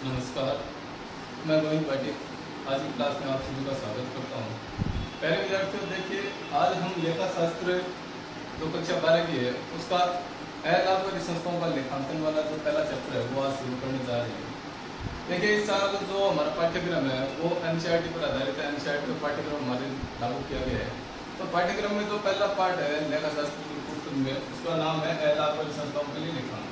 नमस्कार, मैं गोविंद पाटिल। आज की क्लास में आप सभी का स्वागत करता हूँ। पहले विद्यार्थियों, देखिए आज हम लेखा शास्त्र जो कक्षा 12 की है उसका अलाभकारी संस्थाओं का लेखांकन वाला जो पहला चैप्टर है वो आज शुरू करने जा रहे हैं। देखिए इस साल जो हमारा पाठ्यक्रम है वो एनसीईआरटी पर आधारित है। एनसीईआरटी का पाठ्यक्रम हमारे लागू किया गया है। तो पाठ्यक्रम में जो पहला पार्ट है लेखा शास्त्र की पुस्तक में, उसका नाम है अलाभकारी संस्थाओं के लिए लेखांकन।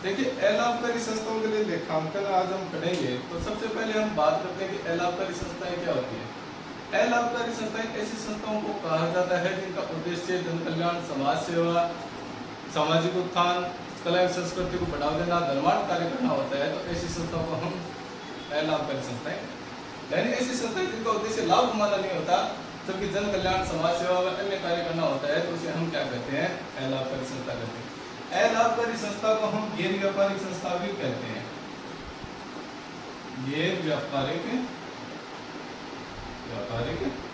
देखिए अलाभकारी संस्थाओं के लिए लेखांकन आज हम पढ़ेंगे। तो सबसे पहले हम बात करते हैं कि अलाभकारी संस्थाएं क्या होती है। अलाभकारी संस्थाएं ऐसी संस्थाओं को कहा जाता है जिनका उद्देश्य जन कल्याण, समाज सेवा, सामाजिक उत्थान, कला एवं संस्कृति को बढ़ावा देना, धर्मार्थ कार्य करना होता है। तो ऐसी संस्थाओं को हम अलाभकारी संस्थाएं, यानी ऐसी संस्थाएं जिनका उद्देश्य लाभ कमाना नहीं होता जबकि जन कल्याण, समाज सेवा व अन्य कार्य करना होता है, तो उसे हम क्या कहते हैं? अलाभकारी संस्था कहते हैं। अलाभकारी संस्था को हम गैर व्यापारिक संस्था भी कहते हैं। गैर व्यापारिक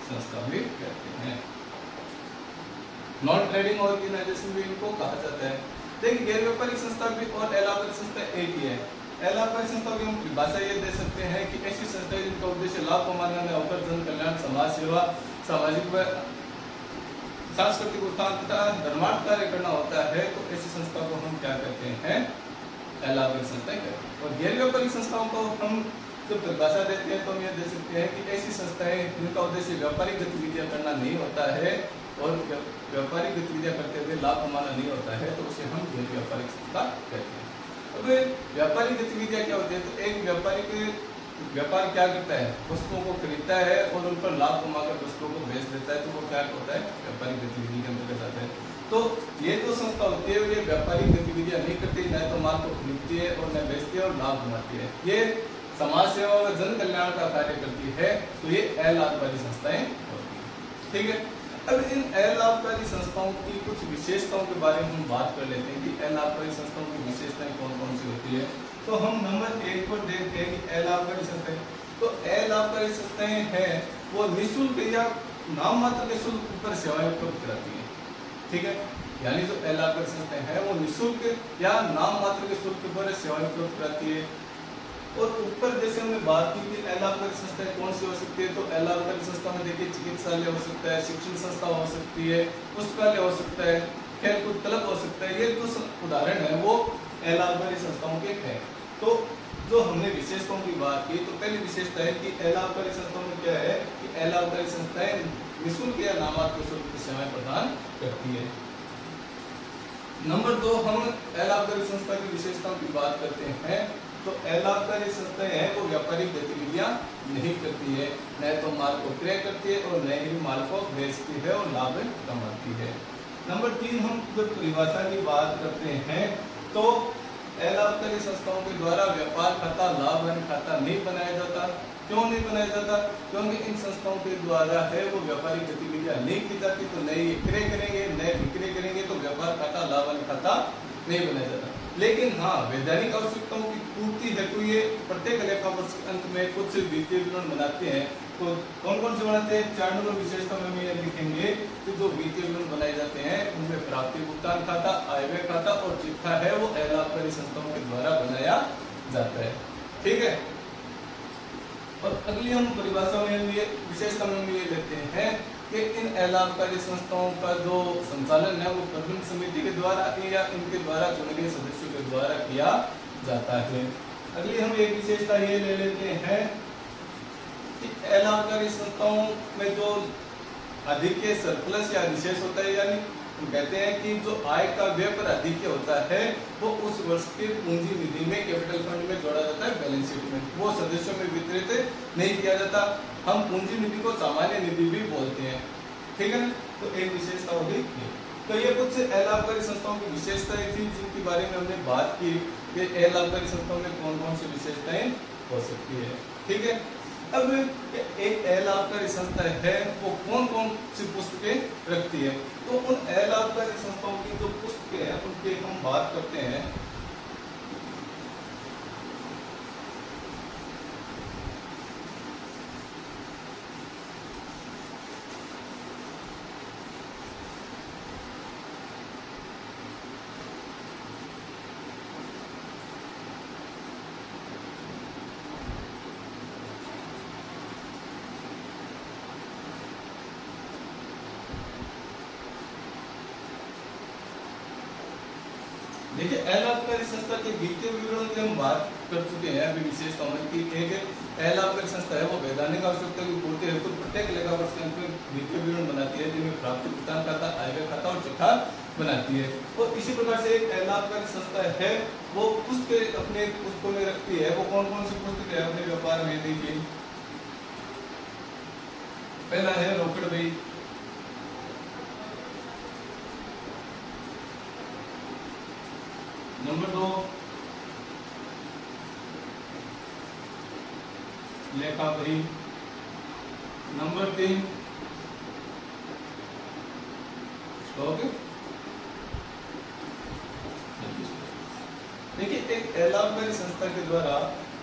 संस्था भी कहते हैं। नॉन ट्रेडिंग ऑर्गेनाइजेशन भी इनको कहा जाता है। देखिए गैर व्यापारिक संस्था भी और अलाभकारी संस्था एक ही है। अलाभकारी संस्था की हम परिभाषा ये दे सकते हैं कि ऐसी संस्था जिनका उद्देश्य लाभ कमाना न होकर जन कल्याण, समाज सेवा, सामाजिक व सांस्कृतिक उत्थान तथा धर्मार्थ कार्य करना होता है, तो ऐसी संस्था को हम क्या कहते हैं? अलाभकारी संस्थाएं कहते हैं। और गैर व्यापारिक संस्थाओं को हम जो परिभाषा देते हैं तो हम ये दे सकते हैं कि ऐसी संस्थाएं जिनका उद्देश्य व्यापारिक गतिविधियां करना नहीं होता है और व्यापारिक गतिविधियां करते हुए लाभ कमाना नहीं होता है, तो उसे हम गैर व्यापारिक संस्था कहते हैं। अब व्यापारिक गतिविधियां क्या होती है? तो एक व्यापार क्या करता है? वस्तुओं को खरीदता है और उन पर लाभ कमाकर वस्तुओं को बेच देता है, तो वो क्या होता है? व्यापारिक गतिविधि के अंतर्गत आता है। तो ये जो संस्था होती है ये व्यापारिक गतिविधियां नहीं करती, न तो माल को खरीदती है और न बेचती है और लाभ कमाती है। ये समाज सेवा व जन कल्याण का कार्य करती है, तो ये अलाभकारी संस्थाएं होती है। ठीक है, अब इन अलाभकारी संस्थाओं की कुछ विशेषताओं के बारे में हम बात कर लेते हैं कि अलाभकारी संस्थाओं की विशेषताएं कौन कौन सी होती है। तो हम नंबर 1 पर देखते हैं कि अलाभकारी संस्थाएं, तो अलाभकारी संस्थाएं हैं वो निःशुल्क या नाम मात्र के शुल्क पर सेवाएं उपलब्ध कराती है। ठीक है, यानी जो अलाभकारी संस्थाएं हैं वो निःशुल्क या नाम मात्र के शुल्क पर सेवाएं उपलब्ध कराती है। और ऊपर जैसे हमने बात की कि अलाभकारी संस्थाएं कौन सी हो सकती है, तो अलाभकारी संस्था में देखिए चिकित्सालय हो सकता है, शिक्षण संस्था हो सकती है, पुस्तकालय हो सकता है, खेलकूद क्लब हो सकता है। ये जो उदाहरण है वो अलाभकारी संस्थाओं के हैं। तो जो हमने विशेषताओं की बात की, तो पहली विशेषता है कि अलाभकारी संस्थाओं में क्या है कि अलाभकारी संस्थाएं निःशुल्क या नामात्र शुल्क की सेवाएं प्रदान करती है। नंबर 2, हम अलाभकारी संस्था की विशेषताओं की बात करते हैं। तो अलाभकारी संस्थाएं हैं वो व्यापारिक गतिविधियां नहीं करती है, न तो माल को क्रय करती है और न ही माल को बेचती है और लाभ कमाती है। नंबर 3, हम जब परिभाषा की बात करते हैं तो अलाभकारी संस्थाओं के द्वारा व्यापार खाता, लाभ खाता नहीं बनाया जाता। क्यों नहीं बनाया जाता? क्योंकि इन संस्थाओं के द्वारा है वो व्यापारिक गतिविधियां नहीं की जाती, तो नए क्रय करेंगे, नए विक्रय करेंगे तो व्यापार खाता, लाभ खाता नहीं बनाया जाता। लेकिन हाँ, वैधानिक आवश्यकताओं की पूर्ति हेतु ये प्रत्येक लेखा वर्ष के अंत में कुछ वित्तीय विवरण बनाते हैं। तो कौन कौन से बनाते हैं? 4 नंबर विशेषता में ये लिखेंगे कि जो वित्तीय विवरण बनाए जाते हैं उनमें प्राप्ति भुगतान खाता, आय व्यय खाता और चिट्ठा है वो अलाभकारी संस्थाओं के द्वारा बनाया जाता है। ठीक है, और अगली हम परिभाषा में ये विशेषता में ये लेते हैं कि इन अलाभकारी संस्थाओं का जो संचालन है वो प्रबंधन समिति के द्वारा या इनके द्वारा चुने गए सदस्यों के द्वारा किया जाता है। अगली हम एक विशेषता ये ले लेते हैं कि अलाभकारी संस्थाओं में जो अधिक सरप्लस या निशेष होता है, यानी कहते हैं कि जो आय का व्यय पर अधिक होता है वो उस वर्ष के पूंजी निधि में, कैपिटल फंड में जोड़ा जाता है, बैलेंस शीट में। वो सदस्यों में वितरित नहीं किया जाता। हम पूंजी निधि को सामान्य निधि भी बोलते हैं। ठीक है ना, तो एक विशेषता होगी। तो ये कुछ अलाभकारी संस्थाओं की विशेषताएं थी जिनके बारे में हमने बात की कि अलाभकारी संस्थाओं में कौन कौन सी विशेषताएं हो सकती है। ठीक है, अब एक अलाभकारी संस्था है वो कौन कौन सी पुस्तकें रखती है, तो उन अलाभकारी संस्थाओं की जो पुस्तकें पुस्तकें हैं उनकी हम बात करते हैं। देखिए अलाभकारी संस्था के वित्तीय विवरणों की हम बात कर चुके हैं अभी विशेषता की एक अलाभकारी संस्था है वो वैधानिक आवश्यकता की पूर्ति हेतु प्रत्येक लेखा वर्ष के अंत में वित्तीय विवरण बनाती है जिनमें प्राप्ति भुगतान खाता, आयव्यय खाता और चिट्ठा बनाती है। और इसी प्रकार से एक अलाभकारी संस्था है वो पुस्तक अपने पुस्तकों में रखती है। वो कौन कौन सी पुस्तक है अपने व्यापार में? देखिए पहला है रोकड़ बही, नंबर 2 लेखा बही, नंबर 3 स्टॉक। देखिए एक अलाभकारी संस्था के द्वारा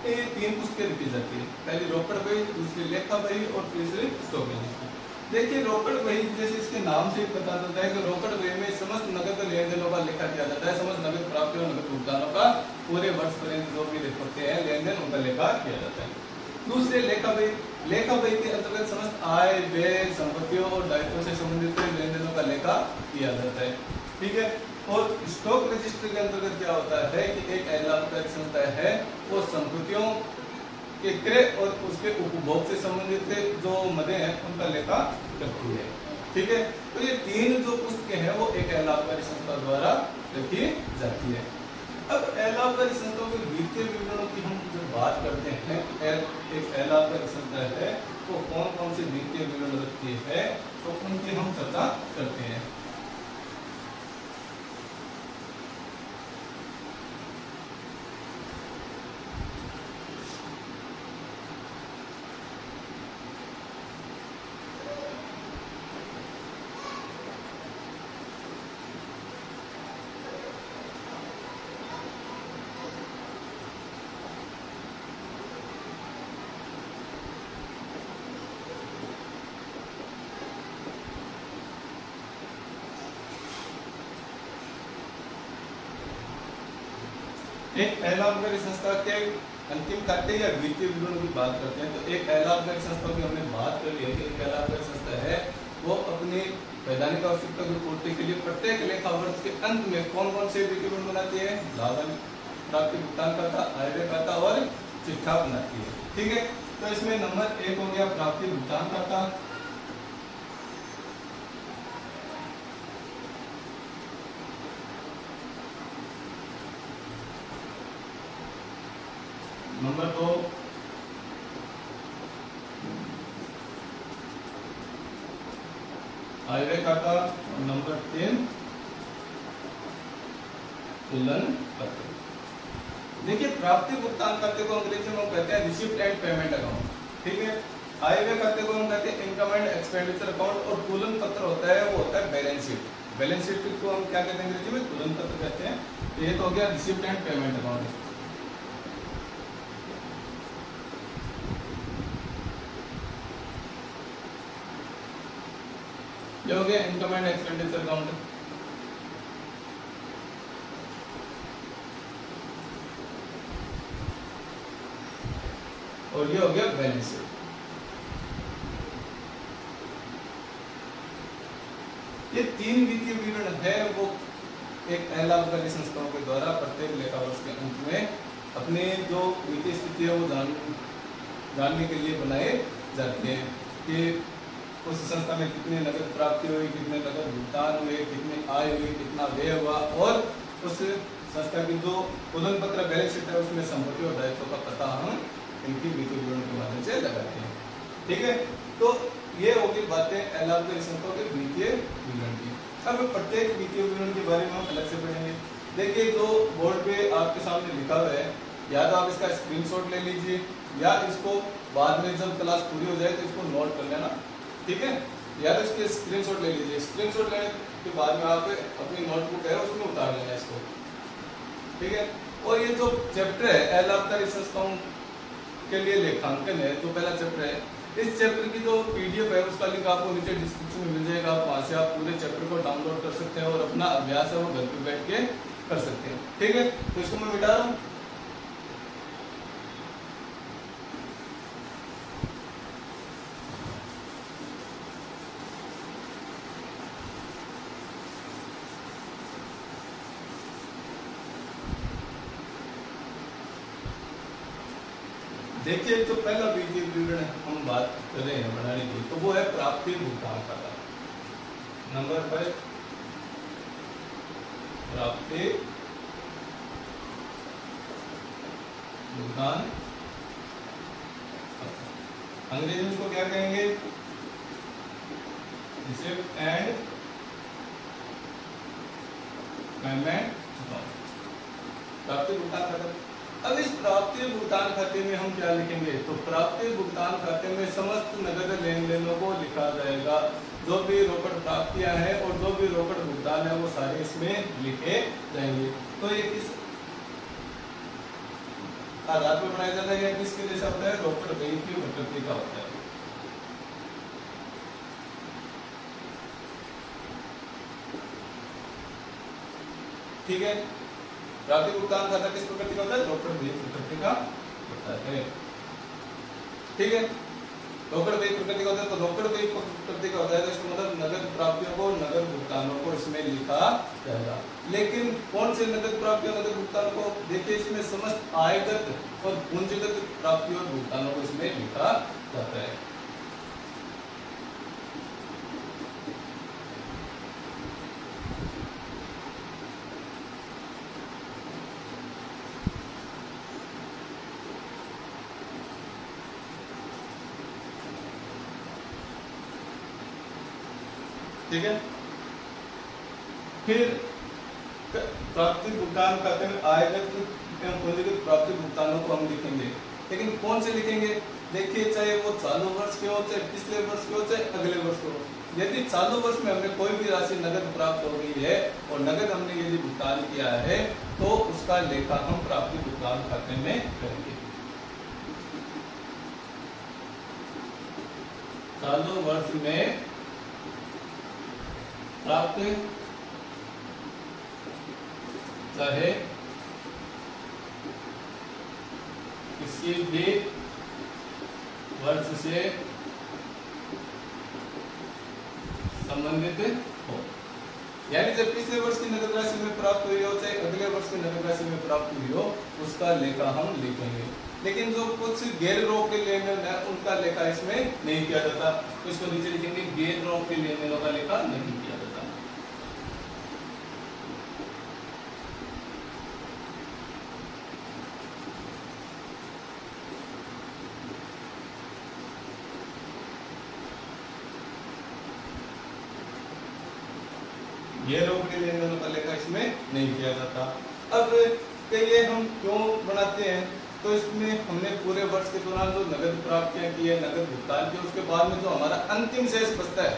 ये 3 पुस्तकें लिखी जाती है। पहली रोकड़ बही, दूसरी लेखा बही और तीसरी स्टॉक बही। देखिए रोकड़ बही जैसे इसके नाम से पता चलता है कि रोकड़ बही में समस्त नगद लेन देनों का लेखा किया जाता है। समस्त नगद प्राप्तियों और नगद भुगतानों का पूरे वर्ष पर्यंत जो भी होते हैं लेन देन उनका लेखा किया जाता है। दूसरे लेखा बही के अंतर्गत समस्त आय, व्यय, संपत्तियों और दायित्वों से संबंधित लेन देनों का लेखा किया जाता है। ठीक है। और स्टॉक रजिस्टर के अंतर्गत क्या होता है कि एक अलाभकारी संस्था है वो संपत्तियों के क्रय और उसके उपभोग से संबंधित जो मदे हैं उनका लेखा करती है। ठीक है। तो ये 3 जो पुस्तकें हैं वो एक अलाभकारी संस्था द्वारा लिखी जाती है। अब अलाभकारी संस्थाओं के वित्तीय विवरणों की हम जब बात करते हैं, एक अलाभकारी संस्था है वो कौन कौन से वित्तीय विवरण रखती है तो उनकी हम चर्चा करते हैं। एक अलाभकारी संस्था के अंतिम खाते या वित्तीय विवरण की बात करते हैं तो एक अलाभकारी संस्था की हमने बात कर ली है कि एक अलाभकारी संस्था है वो अपनी वैधानिक आवश्यकता की पूर्ति के लिए प्रत्येक लेखा वर्ष के अंत में कौन कौन से वित्तीय विवरण बनाती है? लाभ प्राप्ति भुगतान खाता, आयव्यय खाता और चिट्ठा बनाती है। ठीक है। तो इसमें नंबर 1 हो गया प्राप्ति भुगतान खाता, नंबर 2 आयव्यय खाता और नंबर 3 तुलन पत्र। देखिए प्राप्ति भुगतान खाते को अंग्रेजी में कहते हैं रिसिप्ट एंड पेमेंट अकाउंट। ठीक है। आयव्यय खाते को हम कहते हैं इनकम एंड एक्सपेंडिचर अकाउंट और तुलन पत्र होता है वो होता है बैलेंस शीट। बैलेंस शीट को हम क्या कहते हैं अंग्रेजी में? तुलन पत्र कहते हैं। तो ये तो हो गया रिसिप्ट एंड पेमेंट अकाउंट। ये हो गया इनकम एंड एक्सपेंडिचर अकाउंट। और ये हो गया बैलेंस शीट। ये 3 वित्तीय विवरण है वो एक अलाभकारी संस्थाओं के द्वारा प्रत्येक लेखा वर्ष के अंत में अपने जो वित्तीय स्थिति है वो जानने के लिए बनाए जाते हैं कि उस संस्था में कितनी नगद प्राप्ति हुई, कितने नगद भुगतान हुए, कितनी आय हुई, कितना व्यय हुआ और उस संस्था की जो तुलन पत्र बैलेंस शीट है उसमें संपत्ति और दायित्व का पता हम इनकी वित्तीय विवरण के माध्यम से लगाते हैं। ठीक है। तो ये होगी बातें अलाभकारी संस्थाओं के वित्तीय विवरण की। अब प्रत्येक वित्तीय विवरण के बारे में हम अलग से पढ़ेंगे। देखिए जो बोर्ड पे आपके सामने लिखा हुआ है या तो आप इसका स्क्रीनशॉट ले लीजिए या इसको बाद में जब क्लास पूरी हो जाए तो इसको नोट कर लेना। ठीक है। या तो इसके स्क्रीनशॉट ले लीजिए। स्क्रीनशॉट लेने के बाद में आप अपनी नोटबुक है उसमें उतार लेना इसको, ठीक है। और ये जो चैप्टर है अलाभकारी संस्थाओं के लिए लेखांकन है, जो पहला चैप्टर है, इस चैप्टर की जो पीडीएफ है उसका लिंक आपको नीचे डिस्क्रिप्शन में मिल जाएगा। आप वहां से आप पूरे चैप्टर को डाउनलोड कर सकते हैं और अपना अभ्यास है वो घर पे बैठ के कर सकते हैं, ठीक है। तो इसको मैं मिटा रहा हूँ। देखिए जो पहला वित्तीय विवरण हम बात कर रहे हैं बनाने की, तो वो है प्राप्ति भुगतान खाता। नंबर 5 प्राप्ति भुगतान, अंग्रेजी में इसको क्या कहेंगे, रिसीप्ट एंड पेमेंट अकाउंट, प्राप्ति भुगतान खाता। अब इस प्राप्ति भुगतान खाते में हम क्या लिखेंगे, तो प्राप्ति भुगतान खाते में समस्त नगद लेन देनों को लिखा जाएगा। जो भी रोकड़ प्राप्तियां हैं और जो भी रोकड़ भुगतान है वो सारे इसमें लिखे जाएंगे। तो ये किस आधार पर बनाया जाता है या किसके जैसा होता है, रोकड़ बैंक की प्रकृति का होता है। ठीक है, प्राप्ति भुगतान खाता किस प्रकृति का होता है, रोकड़ देय प्रकृति का होता है, ठीक है। रोकड़ देय प्रकृति का होता है, तो रोकड़ देय प्रकृति का होता है तो इसका मतलब नगद प्राप्तियों को, नगद भुगतानों को इसमें लिखा जाएगा। लेकिन कौन से नगद प्राप्तियों, नगद भुगतान को, देखिए इसमें समस्त आयगत और पूंजीगत प्राप्तियों और भुगतानों को इसमें लिखा जाता है। ठीक है, फिर प्राप्ति भुगतान खाते में आयगत एवं पूंजीगत प्राप्ति भुगतानों को हम लिखेंगे, लेकिन कौन से लिखेंगे, देखिए चाहे वो चालू वर्ष के हो, चाहे पिछले वर्ष के हो, चाहे अगले वर्ष के हो। यदि चालू वर्ष में हमें कोई भी राशि नगद प्राप्त हो गई है और नगद हमने यदि भुगतान किया है तो उसका लेखा हम प्राप्ति भुगतान खाते में करेंगे। चालू वर्ष में प्राप्त चाहे किसी भी वर्ष से संबंधित हो, यानी जब पिछले वर्ष की नगद राशि में प्राप्त हुई हो चाहे अगले वर्ष की नगद राशि में प्राप्त हुई हो उसका लेखा हम लिखेंगे। लेकिन जो कुछ गैर रोक के लेन देन है उनका लेखा इसमें नहीं किया जाता, तो इसको नीचे लिखेंगे गैर रोक के लेन देनों का लेखा नहीं किया जाता। ये रोकड़ी लेन देनों का लेखा इसमें नहीं किया जाता। अब कहिए हम क्यों बनाते हैं, तो इसमें हमने पूरे वर्ष के दौरान जो नगद प्राप्तियां की है, नगद भुगतान किया, उसके बाद में जो हमारा अंतिम शेष बचता है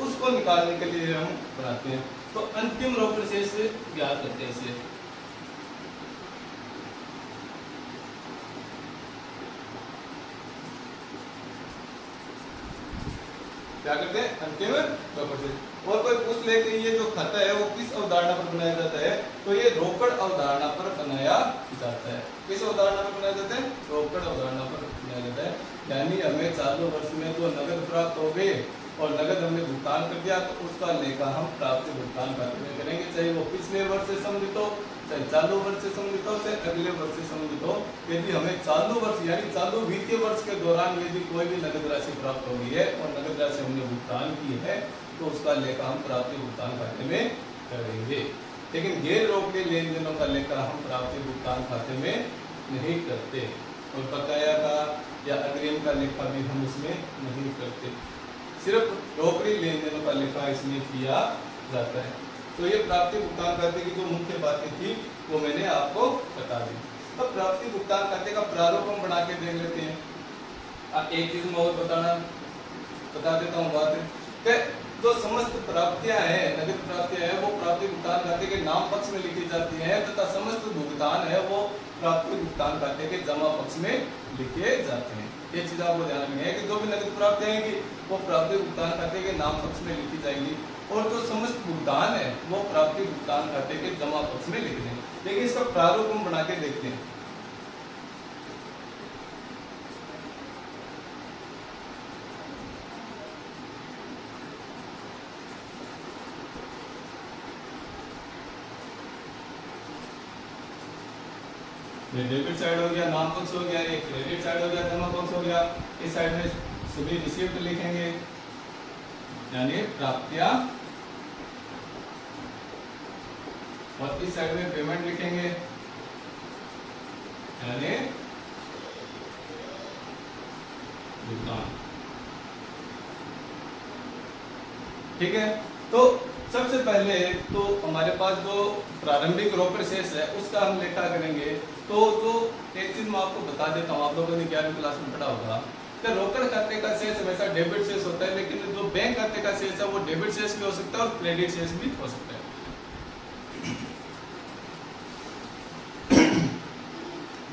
उसको निकालने के लिए हम बनाते हैं। तो अंतिम रोकड़ शेष ज्ञात करते हैं इसे, क्या करते हैं, अंतिम रोकड़ शेष। और कोई पूछ ले कि ये जो खाता है वो किस अवधारणा पर बनाया जाता है, तो ये रोकड़ अवधारणा पर बनाया जाता है। किस अवधारणा पर बनाया जाता है, रोकड़ अवधारणा पर बनाया जाता है। यानी हमें चालू वर्ष में जो नगद प्राप्त हो गए और नगद हमने भुगतान कर दिया तो उसका लेखा हम प्राप्ति भुगतान खाते में करेंगे, चाहे वो पिछले वर्ष से संबंधित हो, चाहे चालू वर्ष से संबंधित हो, चाहे अगले वर्ष से संबंधित हो। यदि हमें चालू वर्ष यानी चालू वित्तीय वर्ष के दौरान यदि कोई भी नगद राशि प्राप्त हो गई है और नगद राशि हमने भुगतान की है तो उसका लेखा हम प्राप्ति भुगतान खाते में करेंगे। लेकिन गैर रोकड़े लेन देनों का लेखा हम प्राप्ति भुगतान खाते में नहीं करते और बकाया का या अग्रिम का लेखा भी हम इसमें नहीं करते, सिर्फ रोकड़ी लेन देनों का लेखा इसमें किया जाता है। तो ये प्राप्ति भुगतान खाते की जो मुख्य बातें थी वो मैंने आपको बता दी। अब प्राप्ति भुगतान खाते का प्रारूप हम बना के देख लेते हैं। एक चीज मैं और बता देता हूँ बात, जो समस्त प्राप्तियां हैं, नगद प्राप्तियां हैं, वो प्राप्ति भुगतान खाते के नाम पक्ष में लिखी जाती हैं तथा समस्त भुगतान है वो प्राप्ति भुगतान खाते के जमा पक्ष में लिखे जाते हैं। ये चीज आपको ध्यान रखनी है कि जो भी नगद प्राप्तियां आएंगी वो प्राप्ति भुगतान खाते के नाम पक्ष में लिखी जाएंगी और जो समस्त भुगतान है वो प्राप्ति भुगतान खाते के जमा पक्ष में लिखे जाएंगे। देखिए इसका प्रारूप हम बना के देखते हैं। डेबिट साइड हो गया, नाम पक्ष हो गया, ये क्रेडिट साइड हो गया, जमा पक्ष हो गया। इस साइड में सभी रिसीप्ट लिखेंगे यानी प्राप्तियां और इस साइड में पेमेंट लिखेंगे यानी भुगतान। ठीक है, तो सबसे पहले तो हमारे पास जो प्रारंभिक रोकड़ शेष है उसका हम लेखा करेंगे। तो जो एक चीज मैं आपको बता देता हूँ, आप लोगों ने 11वीं क्लास में पढ़ा होगा कि रोकड़ खाते का शेष हमेशा डेबिट शेष होता है, लेकिन जो बैंक खाते का शेष है वो डेबिट शेष भी हो सकता है और क्रेडिट शेष भी हो सकता है।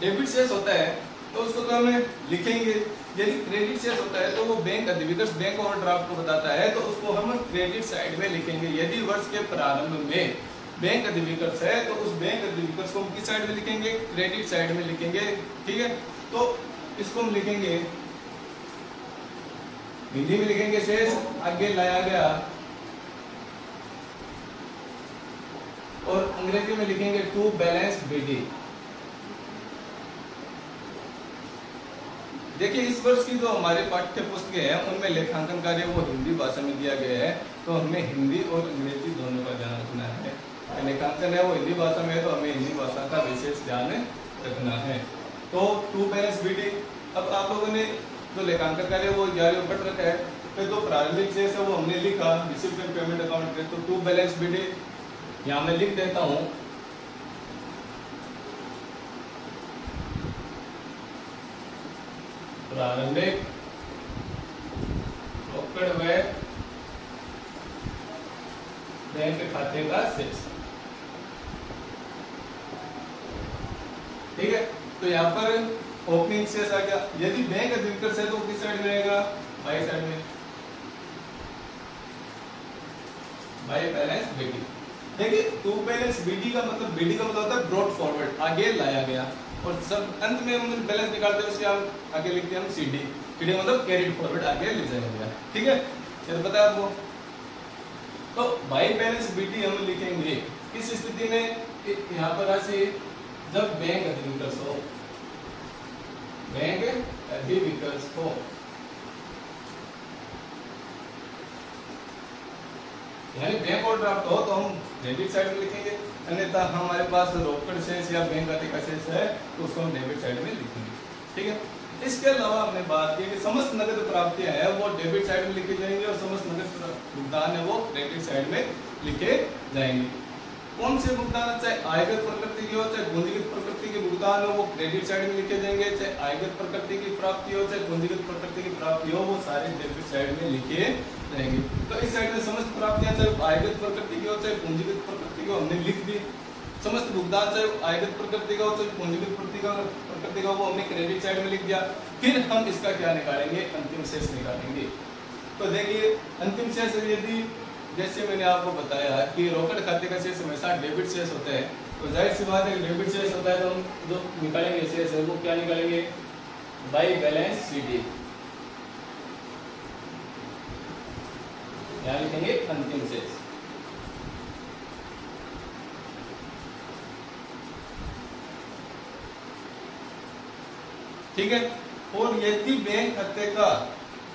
डेबिट शेष होता है तो उसको तो हमें लिखेंगे, यदि क्रेडिट शेष होता है तो वो बैंक अधिविकर्ष बैंक ओवरड्राफ्ट को बताता है तो उसको हम क्रेडिट साइड में लिखेंगे। यदि वर्ष के प्रारंभ में बैंक अधिविकर्ष है तो उस बैंक अधिविकर्ष को हम किस साइड में लिखेंगे? क्रेडिट साइड में लिखेंगे। ठीक है, तो इसको हम लिखेंगे, हिंदी में लिखेंगे शेष आगे लाया गया और अंग्रेजी में लिखेंगे टू बैलेंस बीडी। देखिए इस वर्ष की जो हमारे पाठ्य पुस्तकें हैं उनमें लेखांकन कार्य वो हिंदी भाषा में दिया गया है, तो हमें हिंदी और अंग्रेजी दोनों का ध्यान रखना है। लेखांकन है वो हिंदी भाषा में है तो हमें हिंदी भाषा का विशेष ध्यान रखना है। तो टू बैलेंस बीडी, अब आप लोगों ने जो लेखांकन कार्य वो 11वीं में पढ़ रखा है, फिर जो प्रारंभिक शेष है वो हमने लिखा रिसीव्ड एंड पेमेंट अकाउंट पे, तो टू बैलेंस बीडी यहाँ मैं लिख देता हूँ। प्रारंभिक रोकड़ व बैंक खाते का शेष। ठीक है, तो यहाँ पर ओपनिंग शेष आ गया। यदि बैंक अधिविकर्ष है तो किस साइड में रहेगा? बाई साइड में, बाई बैलेंस बीडी। देखिए टू बैलेंस बीडी का मतलब, बीडी का मतलब होता है ब्रॉट फॉरवर्ड, आगे लाया गया, और सब अंत में हम बैलेंस निकालते हैं उसके हम आगे लिखते हैं हम सीडी। सीडी मतलब कैरिड फॉरवर्ड, आगे ले जाया गया। ठीक है, ये पता है आपको। तो बाई बैलेंस बीडी हम लिखेंगे किस स्थिति में? यहाँ पर राशि जब बैंक अधिविकर्ष हो, बैंक अधिविकर्ष हो, यानी बैंक ओवरड्राफ्ट हो तो हम डेबिट साइड में लिखेंगे, अन्यथा हमारे पास रोकड़ शेष या बैंक खाते का शेष है तो उसको हम डेबिट साइड में लिखेंगे। ठीक है, इसके अलावा हमने बात की कि समस्त नगद प्राप्तियां हैं वो डेबिट साइड में लिखी जाएंगी और समस्त नगद भुगतान है वो क्रेडिट साइड में लिखे जाएंगे। कौन से भुगतान, चाहे आयगत प्रकृति की हो चाहे पूंजीगत प्रकृति के भुगतान हो वो क्रेडिट साइड में लिखे जाएंगे, चाहे आयगत प्रकृति की प्राप्ति हो चाहे पूंजीगत प्रकृति की प्राप्ति हो वो सारे डेबिट साइड में लिखे जाएंगे। तो इस साइड में समस्त प्राप्तियां चाहे आयगत प्रकृति की हो चाहे पूंजीगत प्रकृति की हो हमने लिख दी, समस्त भुगतान चाहे आयगत प्रकृति का हो चाहे पूंजीगत प्रकृति का वो हमने क्रेडिट साइड में लिख दिया। फिर हम इसका क्या निकालेंगे? अंतिम शेष निकालेंगे। तो देखिए अंतिम शेष यदि जैसे मैंने आपको बताया कि रोकड़ खाते का शेष हमेशा डेबिट शेष होता है, तो जाहिर सी बात है डेबिट शेष होता है तो हम जो निकालेंगे शेष है वो क्या निकालेंगे? बाई बैलेंस सीडी, यहाँ लिखेंगे अंतिम शेष। ठीक है, और यदि बैंक खाते का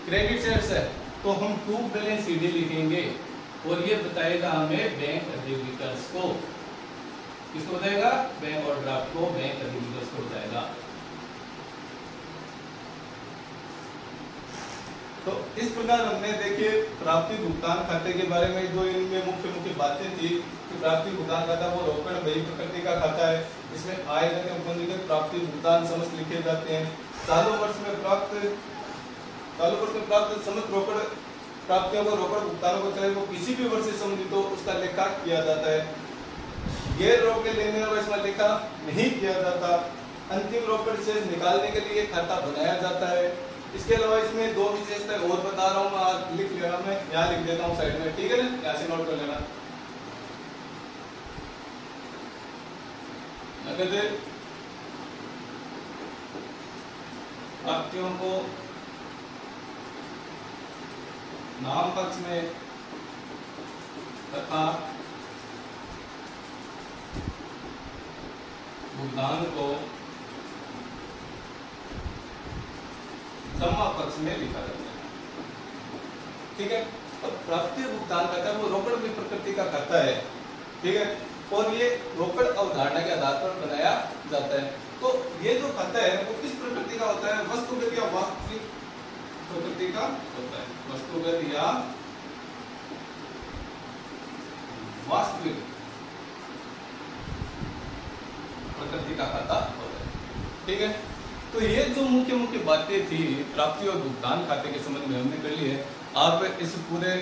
क्रेडिट शेष है तो हम टू बैलेंस सीडी लिखेंगे और ये बताएगा हमें बैंक अधिविकर्ष को, किसको बताएगा? बैंक ओवरड्राफ्ट को, बैंक अधिविकर्ष को बताएगा। तो इस प्रकार हमने देखिए प्राप्ति भुगतान खाते के बारे में जो इनमें मुख्य मुख्य बातें थी कि प्राप्ति भुगतान खाता वो रोकड़ बही प्रकृति का खाता है, इसमें आयगत एवं पूंजीगत प्राप्ति भुगतान समस्त लिखे जाते हैं। चालू वर्ष में प्राप्त समस्त रोकड़ प्राप्तियों को रोकड़ भुगतानों को चाहे वो किसी भी वर्ष से संबंधित हो उसका लेखा किया जाता है। गैर रोकड़ लेने और इसमें लेखा नहीं किया जाता। अंतिम रोकड़ शेष निकालने के लिए खाता बनाया जाता है। इसके अलावा इसमें दो विशेषताएं और बता रहा हूँ, मैं लिख लेना, मैं यहाँ लिख देता हूँ साइड में, ठीक है ना, यहाँ से नोट कर लेना। नकद प्राप्तियों को नाम पक्ष में तथा भुगतान को जमा पक्ष में लिखा जाता है, ठीक है। तो प्राप्ति भुगतान खाता है वो रोकड़ की प्रकृति का खाता है, ठीक है, और ये रोकड़ अवधारणा के आधार पर बनाया जाता है। तो ये जो खाता है वो किस प्रकृति का होता है, वस्तुगत या वास्तविक प्रकृति का होता है, वस्तुगत या वास्तविक प्रकृति का खाता होता है, ठीक है। तो ये जो मुख्य मुख्य बातें थी प्राप्ति और भुगतान खाते के संबंध में हमने कर ली है। आप इस पूरे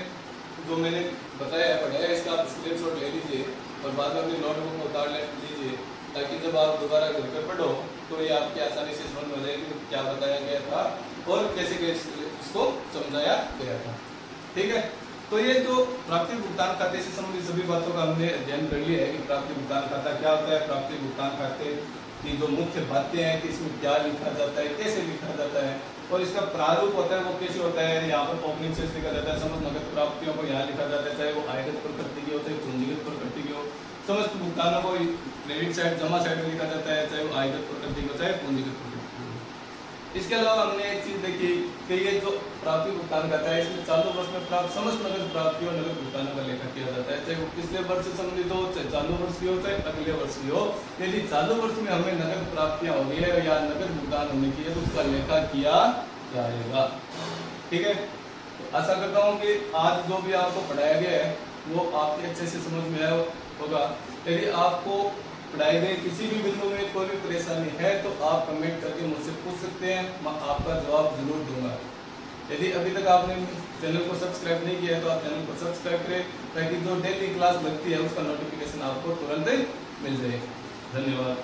जो मैंने बताया है पढ़ाया इसका आप स्क्रीनशॉट ले लीजिए और बाद में अपनी नोटबुक में उतार लीजिए, ताकि जब आप दोबारा घर पर पढ़ो तो ये आपके आसानी से समझ में जाए कि क्या बताया गया था और कैसे कैसे इसको समझाया गया था, ठीक है। तो ये जो प्राप्ति भुगतान खाते से संबंधित सभी बातों का हमने अध्ययन कर लिया है कि प्राप्ति भुगतान खाता क्या होता है, प्राप्ति भुगतान खाते की जो मुख्य बातें हैं कि इसमें क्या लिखा जाता है, कैसे लिखा जाता है और इसका प्रारूप होता है वो कैसे होता है। यहाँ पर ओपनिंग से लिखा जाता है, समस्त नगद प्राप्तियों को यहाँ लिखा जाता है, चाहे वो आयगत प्रकृति की हो चाहे पूंजीगत प्रकृति की हो। समस्त भुगतानों को क्रेडिट साइड जमा साइड में लिखा जाता है, चाहे वो आयगत प्रकृति की हो चाहे पूंजीगत प्रकृति की हो। इसके अलावा हमने एक चीज देखी कि ये जो प्राप्ति भुगतान खाता है इसमें चालू वर्ष में प्राप्त समस्त नगद प्राप्तियों नगद भुगतानों का लेखा किया जाता है, चाहे वो पिछले वर्ष से संबंधित हो, चाहे चालू वर्ष की हो, चाहे अगले वर्ष की हो। यदि चालू वर्ष में हमें नगद प्राप्तियां हो गई है या नगद भुगतान हमने किया तो उसका लेखा किया जाएगा, ठीक है। तो आशा करता हूँ कि आज जो भी आपको पढ़ाया गया है वो आपके अच्छे से समझ में आया होगा। यदि आपको पढ़ाई गई किसी भी बिंदु में कोई भी परेशानी है तो आप कमेंट करके मुझसे पूछ सकते हैं, मैं आपका जवाब जरूर दूंगा। यदि अभी तक आपने चैनल को सब्सक्राइब नहीं किया है तो आप चैनल को सब्सक्राइब करें, ताकि जो डेली क्लास लगती है उसका नोटिफिकेशन आपको तुरंत मिल जाए। धन्यवाद।